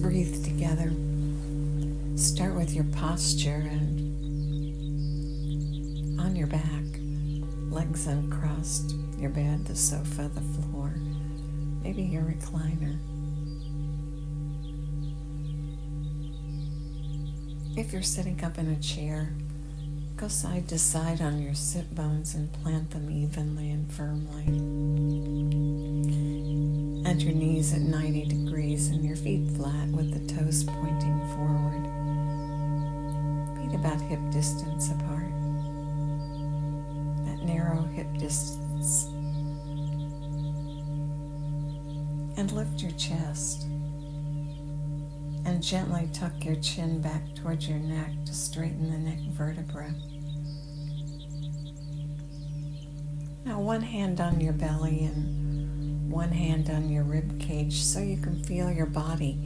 breathe together. Start with your posture and on your back, legs uncrossed, your bed, the sofa, the floor, maybe your recliner. If you're sitting up in a chair, go side to side on your sit bones and plant them evenly and firmly. And your knees at 90 degrees and your feet flat with the toes pointing forward. Feet about hip distance apart. That narrow hip distance. And lift your chest. And gently tuck your chin back towards your neck to straighten the neck vertebra. Now one hand on your belly and one hand on your rib cage so you can feel your body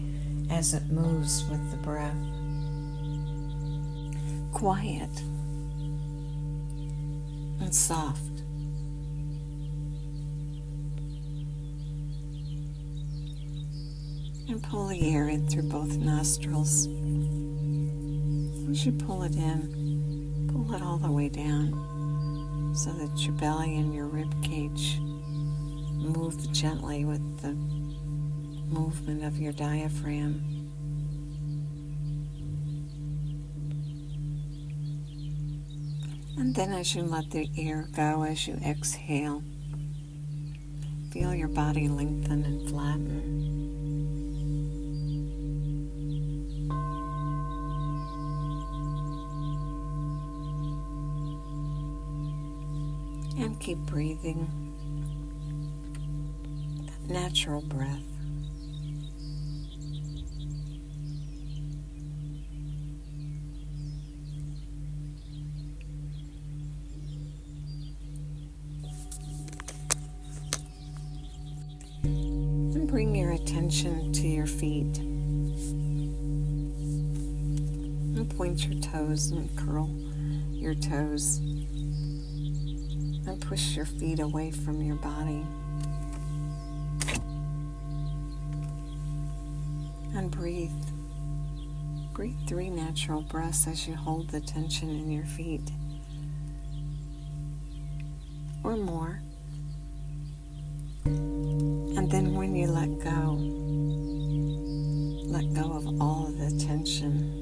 as it moves with the breath. Quiet and soft. And pull the air in through both nostrils. As you pull it in, pull it all the way down so that your belly and your rib cage move gently with the movement of your diaphragm. And then as you let the air go, as you exhale, feel your body lengthen and flatten. And keep breathing that natural breath. And bring your attention to your feet. And point your toes and curl your toes. And push your feet away from your body. And breathe. Breathe 3 natural breaths as you hold the tension in your feet. Or more. And then when you let go of all of the tension.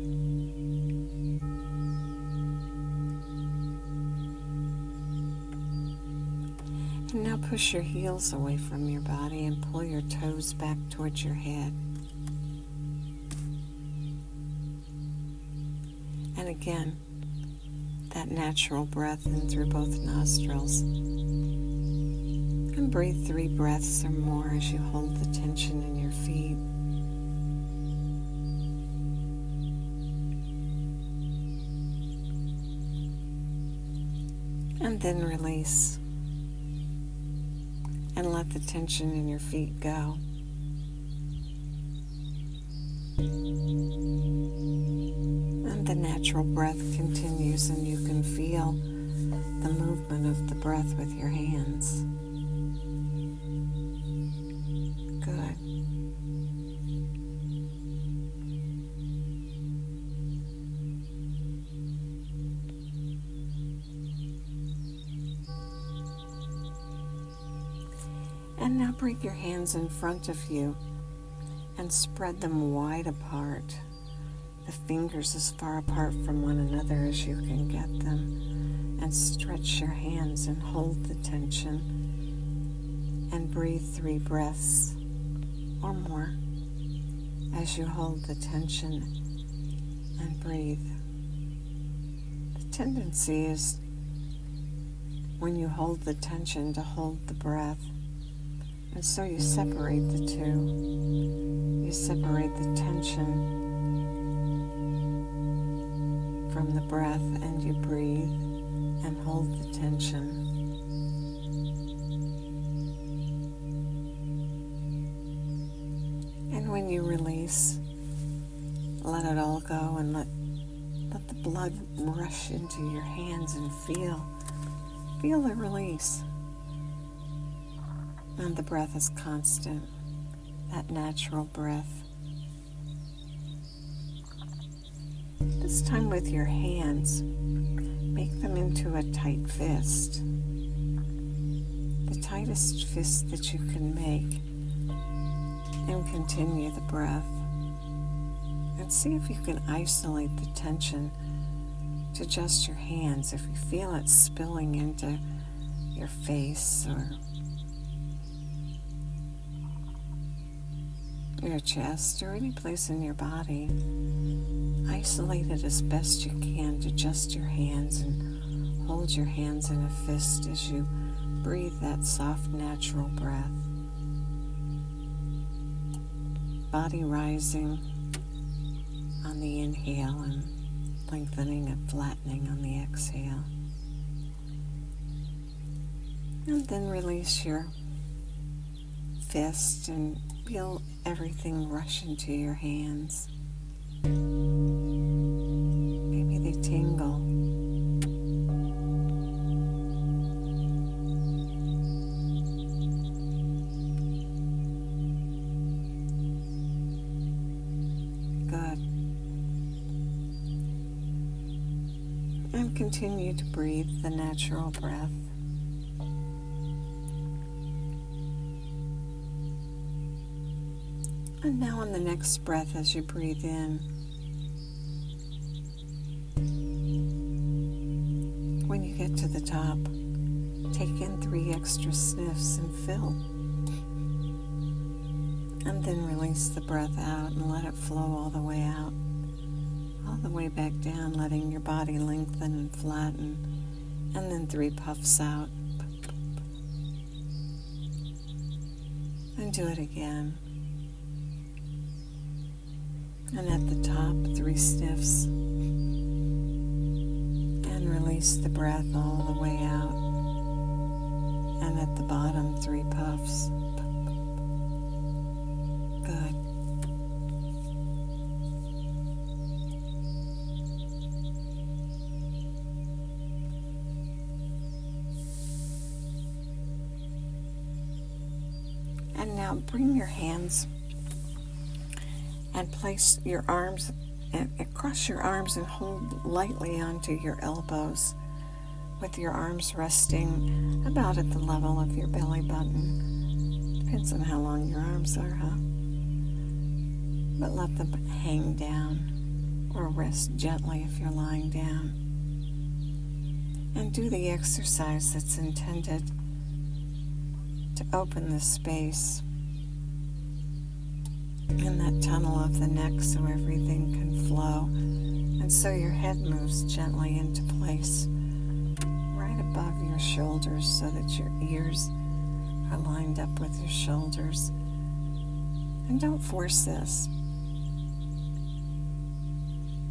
And now push your heels away from your body and pull your toes back towards your head. And again, that natural breath in through both nostrils. And breathe 3 breaths or more as you hold the tension in your feet. And then release. And let the tension in your feet go. And the natural breath continues, and you can feel the movement of the breath with your hands. Good. And now bring your hands in front of you and spread them wide apart, the fingers as far apart from one another as you can get them, and stretch your hands and hold the tension and breathe 3 breaths or more as you hold the tension and breathe. The tendency is when you hold the tension to hold the breath. And so you separate the two. You separate the tension from the breath, and you breathe and hold the tension. And when you release, let it all go and let the blood rush into your hands and feel the release. And the breath is constant, that natural breath. This time with your hands, make them into a tight fist. The tightest fist that you can make. And continue the breath. And see if you can isolate the tension to just your hands. If you feel it spilling into your face or your chest or any place in your body, isolate it as best you can to just your hands and hold your hands in a fist as you breathe that soft, natural breath. Body rising on the inhale and lengthening and flattening on the exhale. And then release your fist and feel everything rush into your hands. Maybe they tingle. Good. And continue to breathe the natural breath. And now on the next breath, as you breathe in, when you get to the top, take in 3 extra sniffs and fill. And then release the breath out and let it flow all the way out, all the way back down, letting your body lengthen and flatten. And then 3 puffs out. And do it again. And at the top, 3 sniffs. And release the breath all the way out. And at the bottom, 3 puffs. Good. And now bring your hands and place your arms across your arms and hold lightly onto your elbows with your arms resting about at the level of your belly button. Depends on how long your arms are, huh? But let them hang down or rest gently if you're lying down. And do the exercise that's intended to open the space in that tunnel of the neck so everything can flow, and so your head moves gently into place right above your shoulders so that your ears are lined up with your shoulders. And don't force this,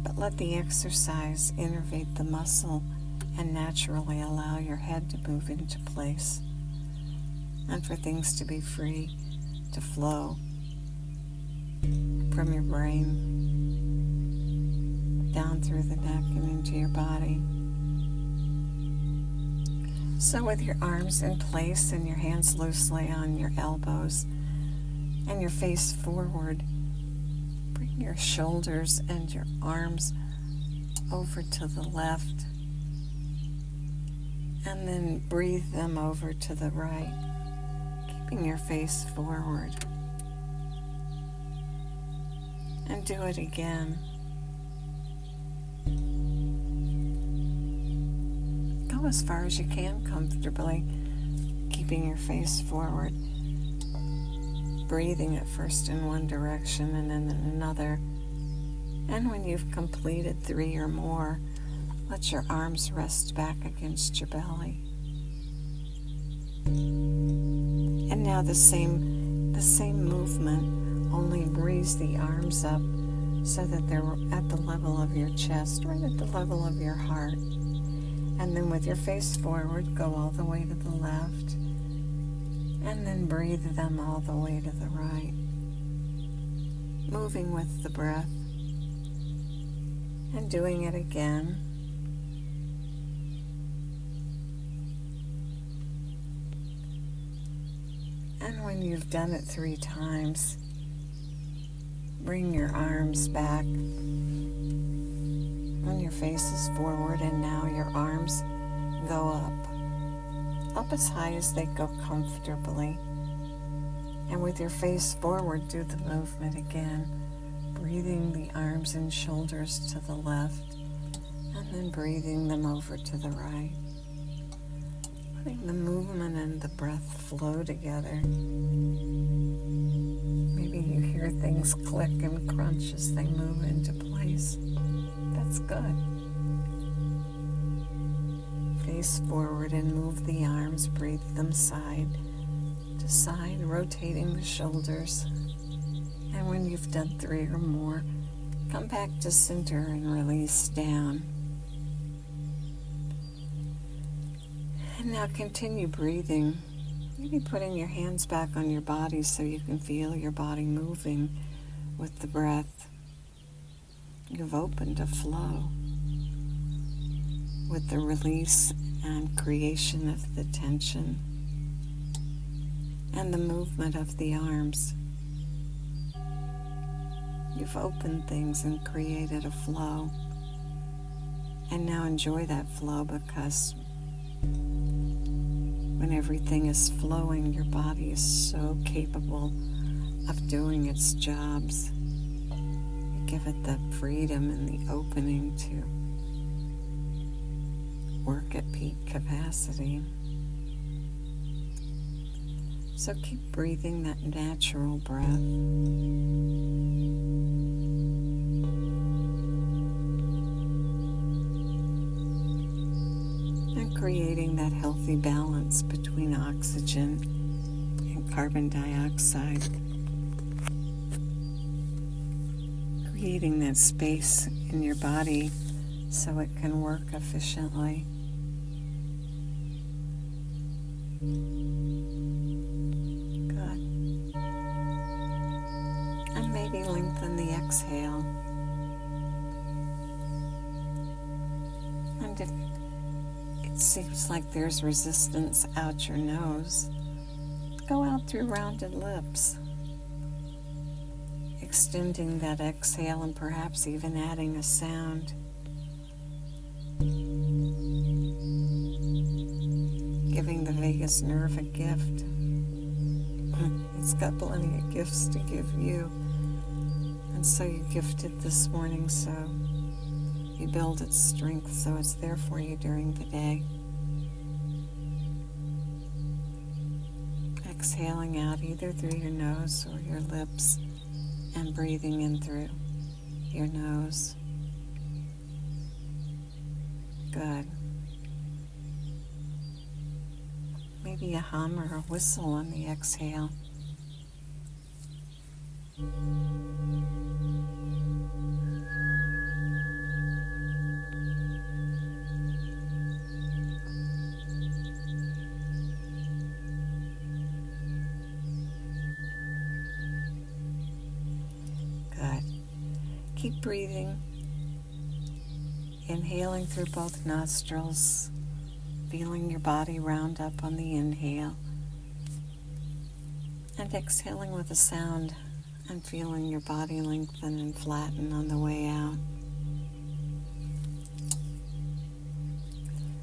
but let the exercise innervate the muscle and naturally allow your head to move into place and for things to be free to flow from your brain down through the neck and into your body. So with your arms in place and your hands loosely on your elbows and your face forward, bring your shoulders and your arms over to the left and then breathe them over to the right, keeping your face forward. And do it again. Go as far as you can comfortably, keeping your face forward. Breathing at first in one direction and then in another. And when you've completed 3 or more, let your arms rest back against your belly. And now the same movement, only raise the arms up so that they're at the level of your chest, right at the level of your heart. And then with your face forward, go all the way to the left. And then breathe them all the way to the right. Moving with the breath. And doing it again. And when you've done it 3 times, bring your arms back When your face is forward and now your arms go up as high as they go comfortably. And with your face forward, do the movement again, breathing the arms and shoulders to the left, and then breathing them over to the right. Letting the movement and the breath flow together. Maybe you hear things click and crunch as they move into place. That's good. Face forward and move the arms, breathe them side to side, rotating the shoulders. And when you've done 3 or more, come back to center and release down. And now continue breathing, maybe putting your hands back on your body so you can feel your body moving with the breath. You've opened a flow with the release and creation of the tension and the movement of the arms. You've opened things and created a flow. And now enjoy that flow, because when everything is flowing, your body is so capable of doing its jobs. You give it the freedom and the opening to work at peak capacity. So keep breathing that natural breath. And creating that healthy balance between oxygen and carbon dioxide. Creating that space in your body so it can work efficiently. Good. And maybe lengthen the exhale. And if it seems like there's resistance out your nose, go out through rounded lips. Extending that exhale and perhaps even adding a sound. Giving the vagus nerve a gift. It's got plenty of gifts to give you. And so you gift it this morning, so you build its strength so it's there for you during the day. Exhaling out either through your nose or your lips and breathing in through your nose. Good. Maybe a hum or a whistle on the exhale. Good. Keep breathing. Inhaling through both nostrils, feeling your body round up on the inhale, and exhaling with a sound and feeling your body lengthen and flatten on the way out.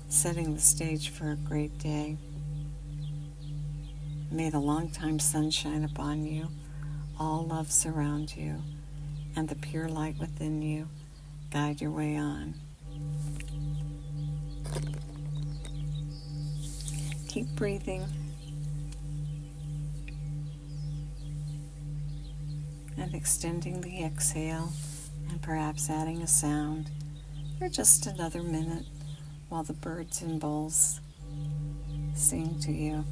Setting the stage for a great day. May the long-time sun shine upon you, all love surround you, and the pure light within you guide your way on. Keep breathing and extending the exhale and perhaps adding a sound for just another minute while the birds and bulls sing to you.